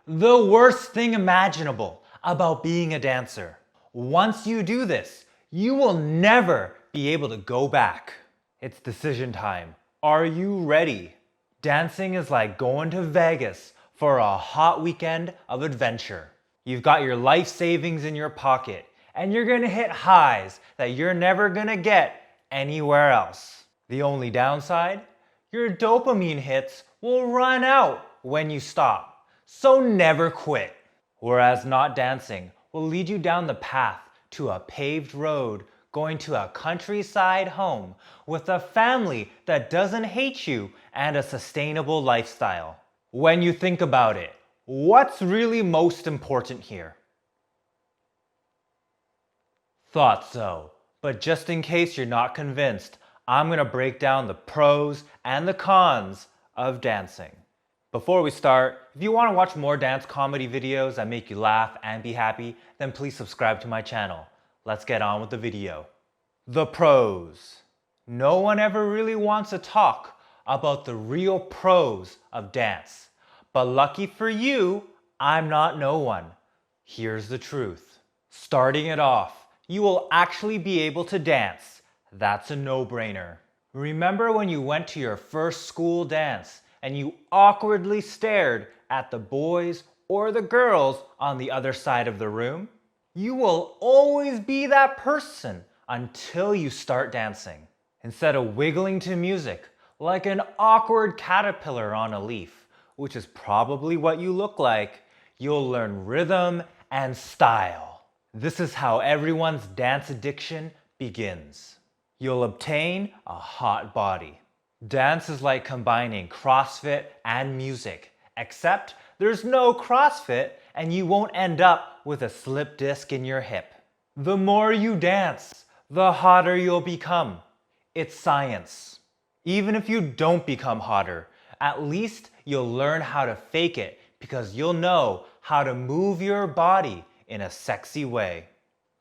The worst thing imaginable about being a dancer. Once you do this, you will never be able to go back. It's decision time. Are you ready? Dancing is like going to Vegas for a hot weekend of adventure. You've got your life savings in your pocket, and you're gonna hit highs that you're never gonna get anywhere else. The only downside? Your dopamine hits will run out when you stop, so never quit. Whereas not dancing will lead you down the path to a paved road going to a countryside home with a family that doesn't hate you and a sustainable lifestyle. When you think about it, what's really most important here? Thought so, but just in case you're not convinced, I'm gonna break down the pros and the cons of dancing. Before we start, if you want to watch more dance comedy videos that make you laugh and be happy, then please subscribe to my channel. Let's get on with the video. The pros. No one ever really wants to talk about the real pros of dance. But lucky for you, I'm not no one. Here's the truth. Starting it off, you will actually be able to dance. That's a no-brainer. Remember when you went to your first school dance and you awkwardly stared at the boys or the girls on the other side of the room? You will always be that person until you start dancing. Instead of wiggling to music like an awkward caterpillar on a leaf, which is probably what you look like, you'll learn rhythm and style. This is how everyone's dance addiction begins. You'll obtain a hot body. Dance is like combining CrossFit and music, except there's no CrossFit and you won't end up with a slip disc in your hip. The more you dance, the hotter you'll become. It's science. Even if you don't become hotter, at least you'll learn how to fake it because you'll know how to move your body in a sexy way.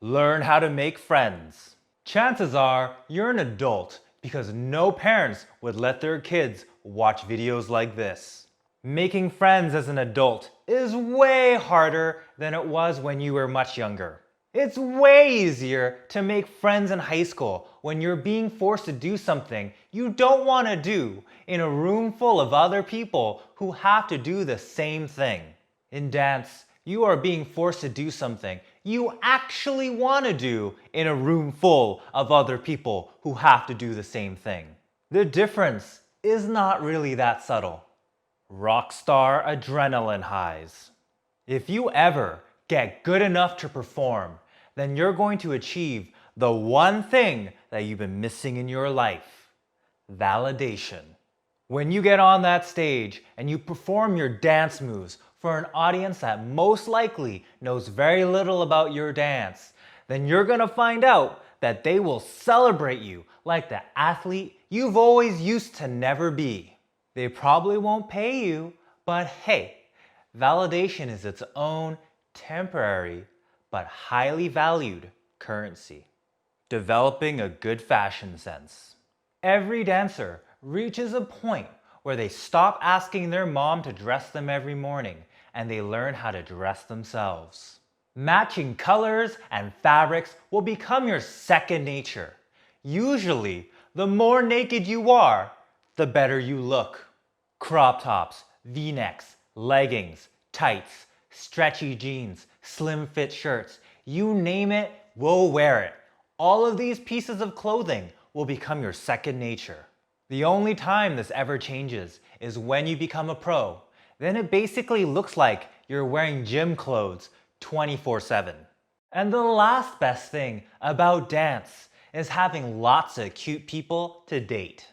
Learn how to make friends. Chances are you're an adult because no parents would let their kids watch videos like this. Making friends as an adult is way harder than it was when you were much younger. It's way easier to make friends in high school when you're being forced to do something you don't want to do in a room full of other people who have to do the same thing. In dance, you are being forced to do something you actually want to do in a room full of other people who have to do the same thing. The difference is not really that subtle. Rockstar adrenaline highs. If you ever get good enough to perform, then you're going to achieve the one thing that you've been missing in your life: validation. When you get on that stage and you perform your dance moves for an audience that most likely knows very little about your dance, then you're gonna find out that they will celebrate you like the athlete you've always used to never be. They probably won't pay you, but hey, validation is its own temporary but highly valued currency. Developing a good fashion sense. Every dancer reaches a point where they stop asking their mom to dress them every morning and they learn how to dress themselves. Matching colors and fabrics will become your second nature. Usually, the more naked you are, the better you look. Crop tops, V-necks, leggings, tights, stretchy jeans, slim fit shirts, you name it, we'll wear it. All of these pieces of clothing will become your second nature. The only time this ever changes is when you become a pro. Then it basically looks like you're wearing gym clothes 24/7. And the last best thing about dance is having lots of cute people to date.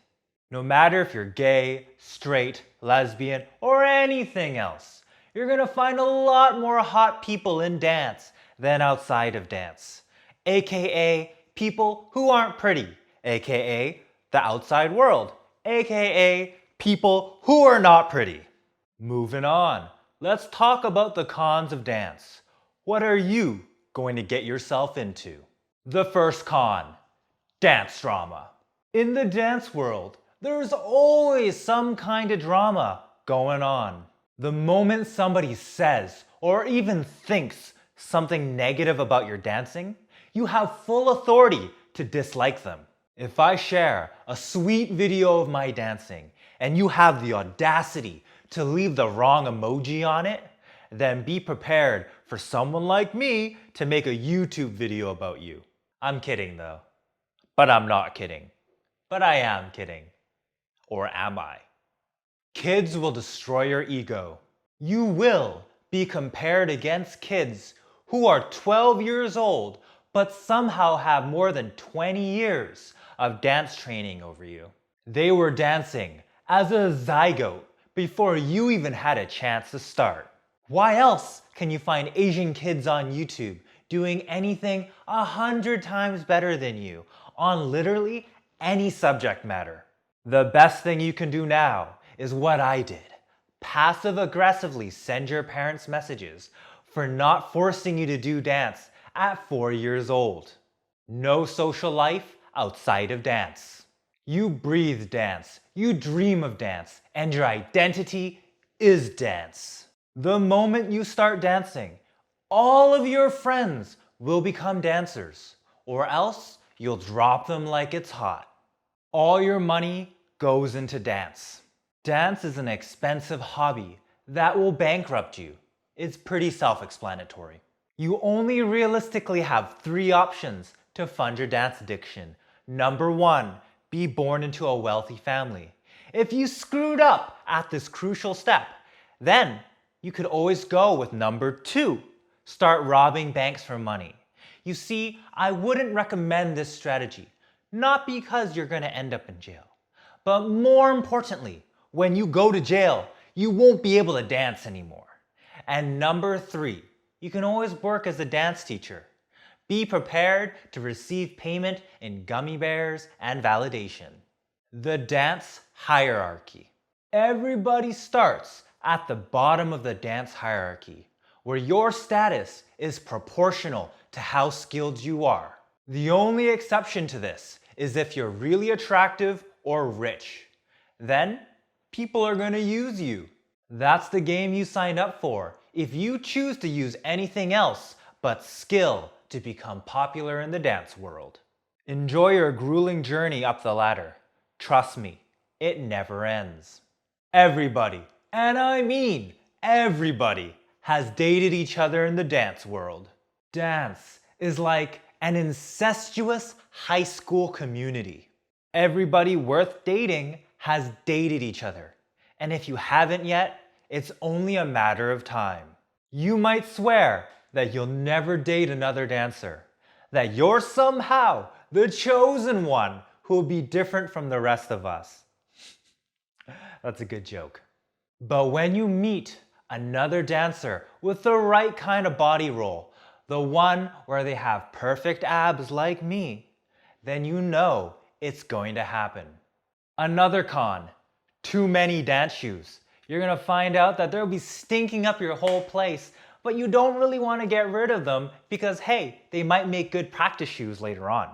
No matter if you're gay, straight, lesbian, or anything else, you're gonna find a lot more hot people in dance than outside of dance. AKA people who aren't pretty, AKA the outside world, AKA people who are not pretty. Moving on, let's talk about the cons of dance. What are you going to get yourself into? The first con, dance drama. In the dance world, there's always some kind of drama going on. The moment somebody says or even thinks something negative about your dancing, you have full authority to dislike them. If I share a sweet video of my dancing and you have the audacity to leave the wrong emoji on it, then be prepared for someone like me to make a YouTube video about you. I'm kidding though. But I'm not kidding. But I am kidding. Or am I? Kids will destroy your ego. You will be compared against kids who are 12 years old but somehow have more than 20 years of dance training over you. They were dancing as a zygote before you even had a chance to start. Why else can you find Asian kids on YouTube doing anything 100 times better than you on literally any subject matter? The best thing you can do now is what I did. Passive-aggressively send your parents messages for not forcing you to do dance at 4 years old. No social life outside of dance. You breathe dance, you dream of dance, and your identity is dance. The moment you start dancing, all of your friends will become dancers, or else you'll drop them like it's hot. All your money goes into dance. Dance is an expensive hobby that will bankrupt you. It's pretty self-explanatory. You only realistically have 3 options to fund your dance addiction. Number 1, be born into a wealthy family. If you screwed up at this crucial step, then you could always go with number 2, start robbing banks for money. You see, I wouldn't recommend this strategy, not because you're going to end up in jail, but more importantly, when you go to jail, you won't be able to dance anymore. And number 3, you can always work as a dance teacher. Be prepared to receive payment in gummy bears and validation. The dance hierarchy. Everybody starts at the bottom of the dance hierarchy, where your status is proportional to how skilled you are. The only exception to this is if you're really attractive or rich. Then, people are going to use you. That's the game you signed up for if you choose to use anything else but skill to become popular in the dance world. Enjoy your grueling journey up the ladder. Trust me, it never ends. Everybody, and I mean everybody, has dated each other in the dance world. Dance is like an incestuous high school community. Everybody worth dating has dated each other. And if you haven't yet, it's only a matter of time. You might swear that you'll never date another dancer, that you're somehow the chosen one who will be different from the rest of us. That's a good joke. But when you meet another dancer with the right kind of body roll, the one where they have perfect abs like me, then you know it's going to happen. Another con, too many dance shoes. You're gonna find out that they'll be stinking up your whole place, but you don't really want to get rid of them because hey, they might make good practice shoes later on.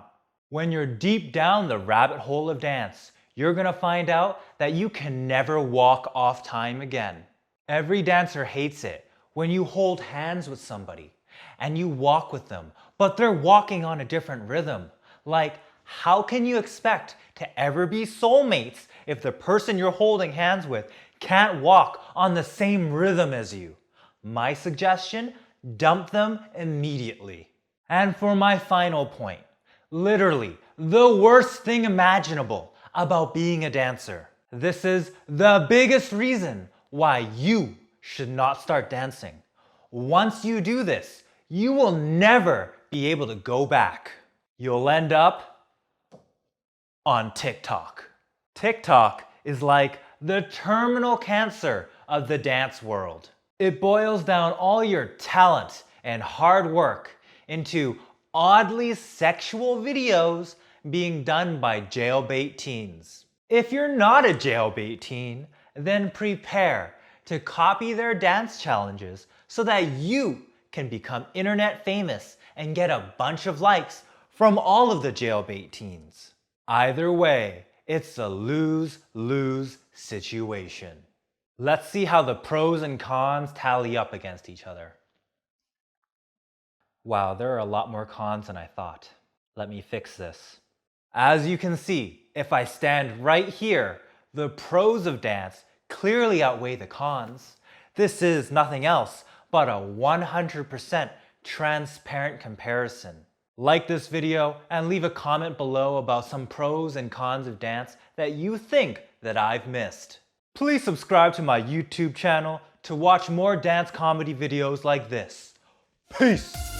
When you're deep down the rabbit hole of dance, you're gonna find out that you can never walk off time again. Every dancer hates it when you hold hands with somebody and you walk with them, but they're walking on a different rhythm. Like, how can you expect to ever be soulmates if the person you're holding hands with can't walk on the same rhythm as you? My suggestion, dump them immediately. And for my final point, literally the worst thing imaginable about being a dancer. This is the biggest reason why you should not start dancing. Once you do this, you will never be able to go back. You'll end up on TikTok. TikTok is like the terminal cancer of the dance world. It boils down all your talent and hard work into oddly sexual videos being done by jailbait teens. If you're not a jailbait teen, then prepare to copy their dance challenges so that you can become internet famous and get a bunch of likes from all of the jailbait teens. Either way, it's a lose-lose situation. Let's see how the pros and cons tally up against each other. Wow, there are a lot more cons than I thought. Let me fix this. As you can see, if I stand right here, the pros of dance clearly outweigh the cons. This is nothing else but a 100% transparent comparison. Like this video and leave a comment below about some pros and cons of dance that you think that I've missed. Please subscribe to my YouTube channel to watch more dance comedy videos like this. Peace!